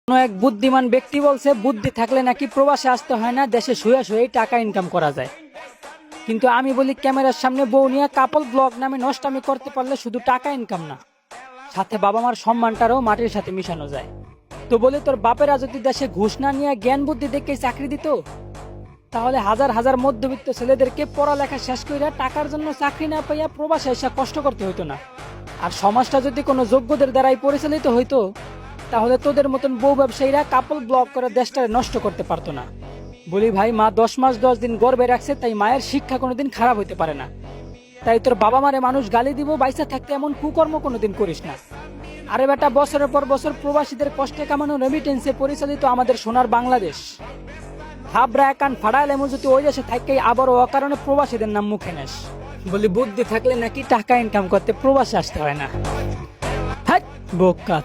কোনো এক বুদ্ধিমান ব্যক্তি বলছে বুদ্ধি থাকলে নাকি প্রবাসে আসতে হয় না, দেশে শুয়ে শুয়েই টাকা ইনকাম করা যায়। কিন্তু আমি বলি ক্যামেরার সামনে বউ নিয়ে কাপল ব্লগ নামে নষ্টামি করতে পারলে শুধু টাকা ইনকাম না, সাথে বাবা মার সম্মানটারও মাটির সাথে মিশানো যায়। তো বলি তোর বাপেরা যদি দেশে ঘুষ না নিয়ে জ্ঞান বুদ্ধি দেখে চাকরি দিত, তাহলে হাজার হাজার মধ্যবিত্ত ছেলেদেরকে পড়ালেখা শেষ করে টাকার জন্য চাকরি না পাইয়া প্রবাসে এসে কষ্ট করতে হইতো না। আর সমাজটা যদি কোনো যোগ্যদের দ্বারাই পরিচালিত হইতো, তাহলে তোদের মতন বউ ব্যবসায়ীরা কাপল ব্লগ করে দেশটারে নষ্ট করতে পারতো না। বলি ভাই, মা 10 মাস 10 দিন গর্ভে রাখছে, তাই মায়ের শিক্ষা কোনোদিন খারাপ হইতে পারে না। তাই তোর বাবা মারে মানুষ গালি দিব, বাইসা থাকতে এমন কুকর্ম কোনোদিন করিস না। আরে বেটা, বছরের পর বছর প্রবাসীদের কষ্টে কামানো রেমিটেন্সে পরিচালিত আমাদের সোনার বাংলাদেশ। হাবরা কান ফাড়াইল এমন যদি ওই দেশে থাকতেই আবারও অকারণে প্রবাসীদের নাম মুখে নেস। বলি বুদ্ধি থাকলে নাকি টাকা ইনকাম করতে প্রবাসে আসতে হয় না। হ্যাঁ বোকা।